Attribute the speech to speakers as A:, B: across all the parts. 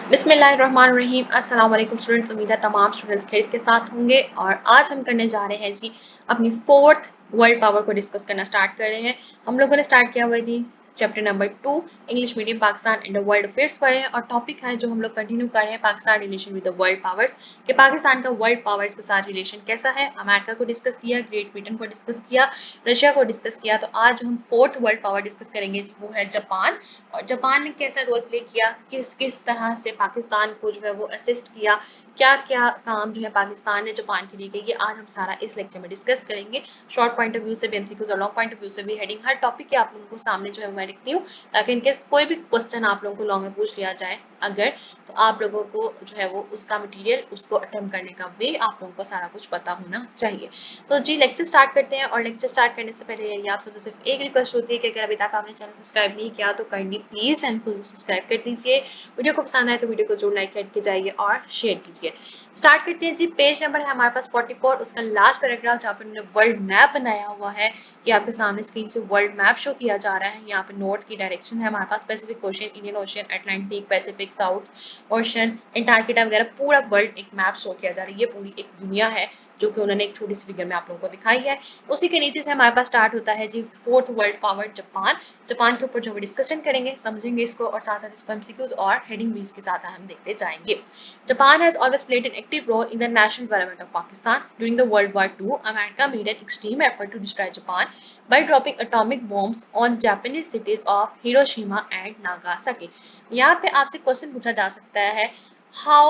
A: बिस्मिल्लाहिर्रहमानिर्रहीम। अस्सलाम वालेकुम स्टूडेंट्स। उम्मीद है तमाम स्टूडेंट्स खैरियत के साथ होंगे। और आज हम करने जा रहे हैं जी अपनी फोर्थ वर्ल्ड पावर को डिस्कस करना स्टार्ट कर रहे हैं। हम लोगों ने स्टार्ट किया हुआ है जी chapter number 2 English medium Pakistan and world affairs पढ़े हैं और टॉपिक है जो हम लोग कंटिन्यू कर रहे हैं Pakistan relation with the world powers कि पाकिस्तान का वर्ल्ड पावर्स के साथ रिलेशन कैसा है। अमेरिका को डिस्कस किया, ग्रेट ब्रिटेन को डिस्कस किया, रशिया को डिस्कस किया। तो आज जो हम फोर्थ वर्ल्ड पावर डिस्कस करेंगे वो है जापान। और जापान ने कैसा रोल प्ले किया, किस किस तरह से पाकिस्तान को जो है वो असिस्ट किया, क्या क्या काम जो है पाकिस्तान ने जापान के लिए किया, ये आज हम सारा इस लेक्चर में डिस्कस करेंगे। शॉर्ट पॉइंट ऑफ व्यू से भी, एमसीक्यूज और लॉन्ग पॉइंट ऑफ व्यू से भी, हेडिंग हर टॉपिक के आप लोगों को सामने जो है मैं रखती हूँ ताकि इनकेस कोई भी क्वेश्चन आप लोगों को लॉन्ग में पूछ लिया जाए अगर, तो आप लोगों को जो है वो उसका मटेरियल उसको अटेम्प्ट करने का वे आप लोगों को सारा कुछ पता होना चाहिए। तो जी लेक्चर स्टार्ट करते हैं। और लेक्चर स्टार्ट करने से पहले यही आप सबसे सिर्फ एक रिक्वेस्ट होती है कि अगर अभी तक आपने चैनल सब्सक्राइब नहीं किया तो काइंडली प्लीज चैनल को सब्सक्राइब कर दीजिए। वीडियो को पसंद आए तो वीडियो को जरूर लाइक करके जाइए और शेयर कीजिए। स्टार्ट करते हैं जी। पेज नंबर है हमारे पास 44, उसका लास्ट पैराग्राफ जहाँ पर उन्होंने वर्ल्ड मैप बनाया हुआ है। ये आपके सामने स्क्रीन से वर्ल्ड मैप शो किया जा रहा है। यहाँ पे नॉर्थ की डायरेक्शन है हमारे पास, Pacific Ocean, Indian Ocean, Atlantic, Pacific, South Ocean, Antarctica वगैरह पूरा वर्ल्ड एक मैप शो किया जा रहा है। ये पूरी एक दुनिया है जो कि उन्होंने एक छोटी सी फिगर में आप लोगों को दिखाई है। उसी के नीचे से हमारे पास स्टार्ट होता है जी fourth world power Japan. Japan के ऊपर जो हम डिस्कशन करेंगे, समझेंगे इसको और साथ साथ इसको एमसीक्यूज और हेडिंग भी इसके साथ हम देखते जाएंगे। Japan has always played an active role in the national development of Pakistan. During the World War II, America made an extreme effort to destroy Japan by dropping atomic bombs on Japanese cities of Hiroshima and Nagasaki. यहाँ पे आपसे question पूछा जा सकता है, how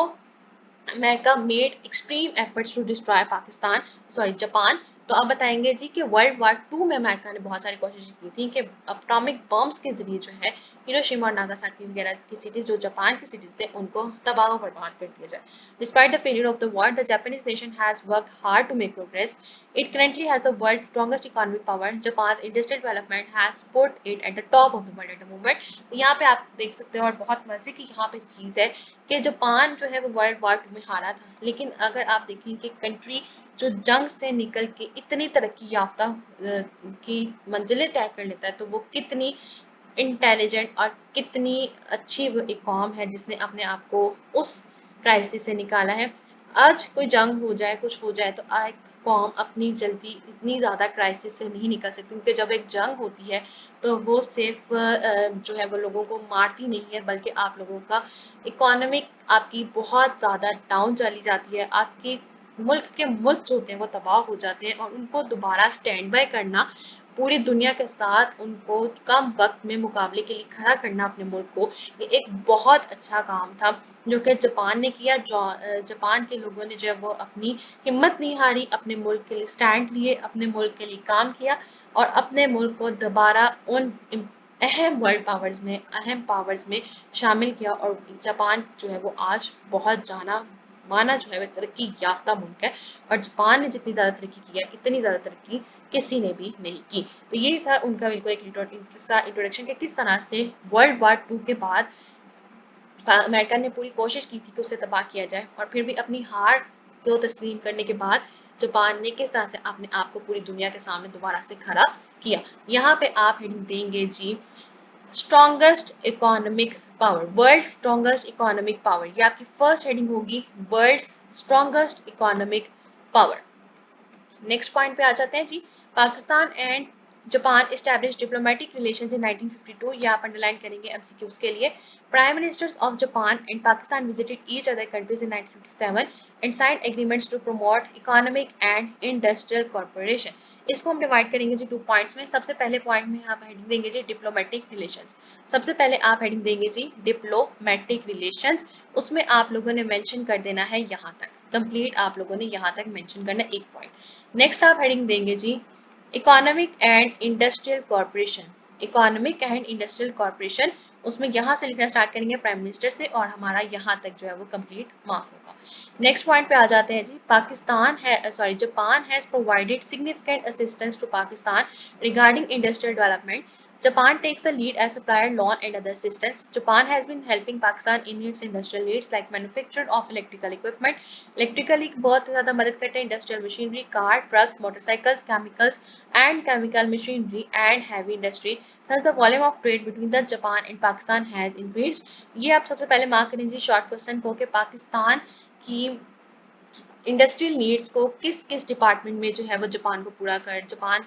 A: America made extreme efforts to destroy Pakistan sorry Japan. तो आप बताएंगे जी कि वर्ल्ड वार 2 में अमेरिका ने बहुत सारी कोशिशें की थी कि एटॉमिक बम्स के जरिए जो है हिरोशिमा और नागासाकी वगैरह की सिटीज जो जापान की सिटीज थे उनको तबाह और बर्बाद कर दिया जाए। Despite the failure of the war, the Japanese nation has worked hard to make progress. It currently has the world's strongest economic power. Japan's industrial development has put it at the top of the world at the moment. तो यहाँ पे आप देख सकते हो और बहुत मजे की यहाँ पे चीज है कि जापान जो है वो वर्ल्ड वार 2 में हारा था, लेकिन अगर आप देखें कि कंट्री जो जंग से निकल के इतनी तरक्की याफ्ता की मंजिलें तय कर लेता है तो वो कितनी इंटेलिजेंट और कितनी अच्छी वो एक कौम है जिसने अपने आप को उस क्राइसिस से निकाला है। आज कोई जंग हो जाए, कुछ हो जाए तो एक कौम अपनी जल्दी इतनी ज़्यादा क्राइसिस से नहीं निकल सकती, क्योंकि जब एक जंग होती है तो वो सिर्फ जो है वो लोगों को मारती नहीं है बल्कि आप लोगों का इकोनॉमिक आपकी बहुत ज़्यादा डाउन चली जाती है। आपकी मुल्क के मुल्क जो होते हैं वो तबाह हो जाते हैं और उनको दोबारा स्टैंड बाय करना, पूरी दुनिया के साथ उनको कम वक्त में मुकाबले के लिए खड़ा करना अपने मुल्क को, ये एक बहुत अच्छा काम था जो कि जापान ने किया। जापान के लोगों ने जो है वो अपनी हिम्मत नहीं हारी, अपने मुल्क के लिए स्टैंड लिए, अपने मुल्क के लिए काम किया और अपने मुल्क को दोबारा उन अहम वर्ल्ड पावर्स में, अहम पावर्स में शामिल किया। और जापान जो है वो आज बहुत जाना माना जो है वो तरक्की याफ्ता मुल्क है और जापान ने जितनी ज़्यादा तरक्की की है इतनी ज़्यादा तरक्की किसी ने भी नहीं की। तो ये था उनका बिल्कुल एक इंट्रोडक्शन कि किस तरह से वर्ल्ड वार 2 के बाद अमेरिका ने पूरी कोशिश की थी कि उसे तबाह किया जाए और फिर भी अपनी हार को तस्लीम करने के बाद जापान ने किस तरह से अपने आप को पूरी दुनिया के सामने दोबारा से खड़ा किया। यहाँ पे आप हेडिंग देंगे जी strongest economic power, world strongest economic power. ये आपकी फर्स्ट हेडिंग होगी, world strongest economic power. Next point पे आ जाते हैं जी। Pakistan and Japan establish diplomatic relations in 1952। ये आप अंडरलाइन करेंगे एमसीक्यूज के लिए। Prime ministers of Japan and Pakistan visited each other countries in 1957 and signed agreements to promote economic and industrial corporation. इसको हम डिवाइड करेंगे जी 2 पॉइंट्स में। सबसे पहले पॉइंट में आप हेडिंग देंगे जी डिप्लोमेटिक रिलेशंस। सबसे पहले आप हेडिंग देंगे जी डिप्लोमेटिक रिलेशंस। उसमें आप लोगों ने मेंशन कर देना है यहाँ तक, कंप्लीट आप लोगों ने यहाँ तक मेंशन करना एक पॉइंट। नेक्स्ट आप हेडिंग देंगे जी economic and industrial corporation. Economic and industrial corporation, उसमें यहाँ से लिखना स्टार्ट करेंगे प्राइम मिनिस्टर से और हमारा यहाँ तक जो है वो कंप्लीट मार्क होगा। नेक्स्ट पॉइंट पे आ जाते हैं जी। Japan has provided significant assistance to Pakistan regarding industrial development. Japan takes a lead as supplier loan and other assistance. Japan has been helping Pakistan in its industrial needs like manufacture of electrical equipment. Electrically बहुत ज़्यादा मदद करते हैं industrial machinery, car, trucks, motorcycles, chemicals and chemical machinery and heavy industry. Thus the volume of trade between the Japan and Pakistan has increased. ये आप सबसे पहले mark करें जी शॉर्ट क्वेश्चन को कि पाकिस्तान की इंडस्ट्रियल नीड्स को किस किस डिपार्टमेंट में जो है वो जापान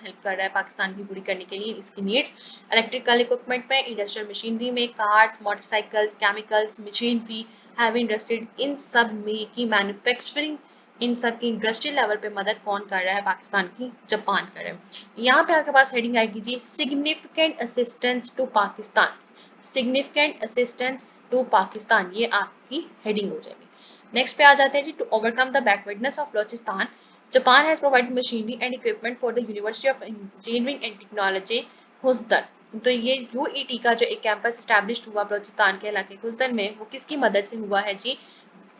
A: हेल्प कर रहा है पाकिस्तान की पूरी करने के लिए इसकी नीड्स इलेक्ट्रिकल इक्विपमेंट में, इंडस्ट्रियल मशीनरी में, cars, motorcycles, chemicals, machinery, heavy industry, इन सब में की मैन्युफैक्चरिंग, इन सब की इंडस्ट्रियल लेवल पे मदद कौन कर रहा है? पाकिस्तान की जापान कर रहा है। यहाँ पे आपके पास हेडिंग आएगी जी significant assistance to Pakistan. Significant assistance to Pakistan, ये आपकी हेडिंग हो जाएगी। नेक्स्ट पे आ जाते हैं जी to overcome the backwardness of Balochistan Japan has provided machinery and equipment for the University of Engineering and Technology Khuzdar. तो ये यूईटी का जो एक कैंपस स्टैब्लिश हुआ बलोचिस्तान के इलाके खुजदर में, वो किसकी मदद से हुआ है जी?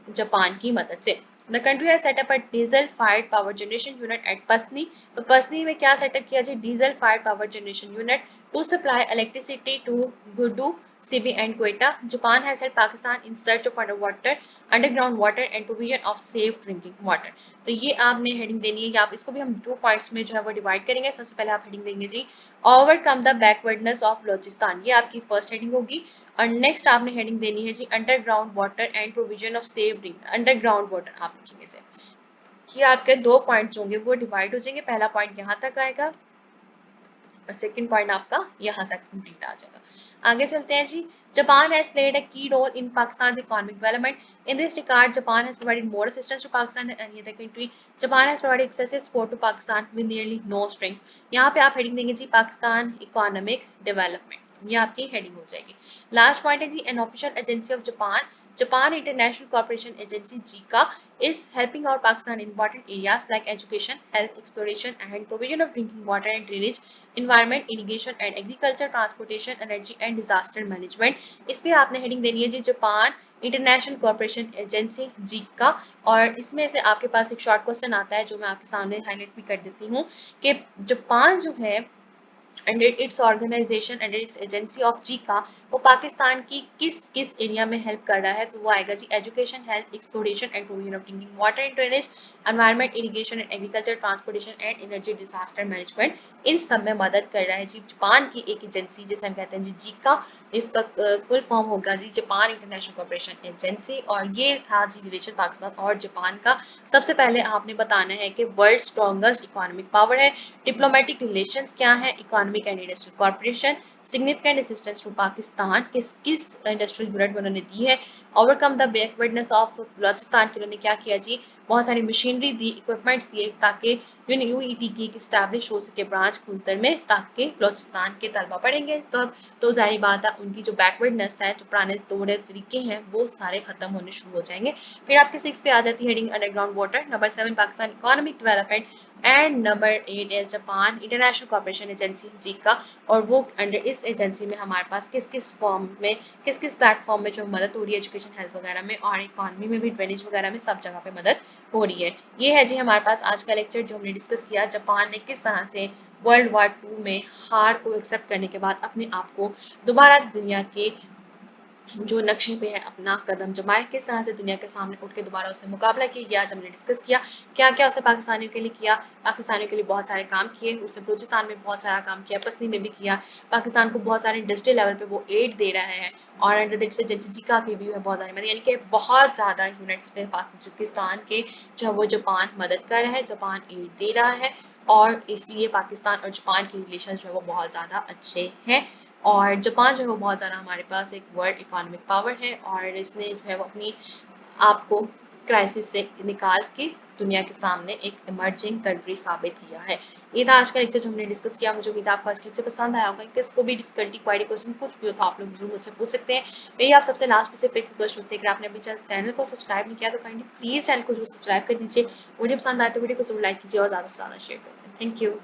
A: जापान की मदद से। The country has set up a diesel fired power generation unit at Pasni. तो पसनी में क्या सेटअप किया जी? Diesel fired power generation unit to supply electricity to Guddu Sibi and Quetta. Japan has help Pakistan in search of underground water and provision of safe drinking water. तो ये आपने heading देनी है, या आप इसको भी हम 2 पॉइंट्स में जो है वो डिवाइड करेंगे। सबसे पहले आप हेडिंग देंगे जी overcome the backwardness of Balochistan, ये आपकी फर्स्ट हेडिंग होगी। और नेक्स्ट आपने हेडिंग देनी है जी underground water and provision of safe drink. Underground water आप लिखेंगे से, ये आपके 2 पॉइंट्स होंगे वो डिवाइड हो जाएंगे। पहला पॉइंट यहाँ तक आएगा और सेकंड पॉइंट आपका यहाँ तक कंप्लीट आ जाएगा। आगे चलते हैं जी। Japan has played a key role in Pakistan economic development. In this regard Japan has provided more assistance to Pakistan than any other country. Japan has provided excessive support to Pakistan with nearly no strings. यहाँ पे आप heading देंगे जी Pakistan economic development, ये आपकी heading हो जाएगी। Last point है जी an official agency of Japan, Japan International Cooperation Agency (JICA) is helping our Pakistan in important areas like education, health, exploration and provision of drinking water and drainage, environment, irrigation and agriculture, transportation, energy and disaster management। इस पे आपने heading देनी है जी Japan International Corporation Agency (JICA) और इसमें से आपके पास एक शॉर्ट क्वेश्चन आता है जो मैं आपके सामने हाईलाइट भी कर देती हूँ कि जापान जो है under its organization under its agency of JICA वो पाकिस्तान की किस किस एरिया में हेल्प कर रहा है? तो वो आएगा जी education, health, exploration and provision of drinking water and drainage, environment, irrigation and agriculture, transportation and energy disaster management, इन सब में मदद कर रहा है जी जापान की एक एजेंसी जिसे हम कहते हैं जी JICA। इसका फुल फॉर्म होगा जी जापान इंटरनेशनल कॉर्पोरेशन एजेंसी। और ये था जी रिलेशन पाकिस्तान और जापान का। सबसे पहले आपने बताना है कि वर्ल्ड स्ट्रॉन्गेस्ट इकोनॉमिक पावर है, डिप्लोमेटिक रिलेशंस क्या है, economic and industrial corporation, significant assistance to Pakistan किस किस इंडस्ट्रियल यूनिट में उन्होंने दी है, overcome the backwardness of Balochistan के उन्होंने क्या किया जी? बहुत सारी मशीनरी दी, इक्विपमेंट्स दिए ताकि यूईटी की स्टैब्लिश हो सके ब्रांच खुजदर में, ताकि बलोचिस्तान के तलबा पढ़ेंगे तो जाहिर बात है उनकी जो बैकवर्डनेस है, जो पुराने तौर तरीके हैं, वो सारे खत्म होने शुरू हो जाएंगे। फिर आपके 6 पे आ जाती है heading underground water. Number 7 Pakistan economic development and number 8 है Japan International Corporation Agency JICA। और वो अंडर इस एजेंसी में हमारे पास किस किस फॉर्म में, किस किस प्लेटफॉर्म में जो मदद हो रही है एजुकेशन, हेल्थ वगैरह में, और इकोनॉमी में भी, ड्रेनेज वगैरह में, सब जगह पे मदद हो रही है। ये है जी हमारे पास आज का लेक्चर जो हमने डिस्कस किया, जापान ने किस तरह से वर्ल्ड वॉर 2 में हार को एक्सेप्ट करने के बाद अपने आप को दोबारा दुनिया के जो नक्शे पे है अपना कदम जमाए, किस तरह से दुनिया के सामने उठ के दोबारा उसने मुकाबला किया, ये आज हमने डिस्कस किया। क्या क्या उसने पाकिस्तानियों के लिए किया, पाकिस्तानियों के लिए बहुत सारे काम किए, उसने बलूचिस्तान में बहुत सारा काम किया, पसनी में भी किया, पाकिस्तान को बहुत सारे इंडस्ट्रियल लेवल पे वो एड दे रहा है, और अंडर जैसे JICA की भी है बहुत सारी मदद, यानी कि बहुत ज़्यादा यूनिट्स पे पाकिस्तान के जो है वो जापान मदद कर रहा है, जापान एड दे रहा है, और इसलिए पाकिस्तान और जापान के रिलेशन जो है वो बहुत ज़्यादा अच्छे हैं। और जापान जो है वो बहुत ज़्यादा हमारे पास एक वर्ल्ड इकोनॉमिक पावर है, और इसने जो है वो अपनी आप को क्राइसिस से निकाल के दुनिया के सामने एक इमर्जिंग कंट्री साबित किया है। ये था आज का लेक्चर जो हमने डिस्कस किया। मुझे उम्मीद है आपको आज का लेक्चर पसंद आया होगा। किसको भी डिफिकल्टी, क्वेरी, क्वेश्चन कुछ भी हो तो आप लोग जरूर मुझसे पूछ सकते हैं। मेरी आप सबसे लास्ट में से एक रिक्वेस्ट होती है कि आपने अभी चैनल को सब्सक्राइब नहीं किया तो काइंडली प्लीज चैनल को जरूर सब्सक्राइब कर दीजिए। वीडियो पसंद आए तो वीडियो को जरूर लाइक कीजिए और ज़्यादा से ज़्यादा शेयर करें। Thank you.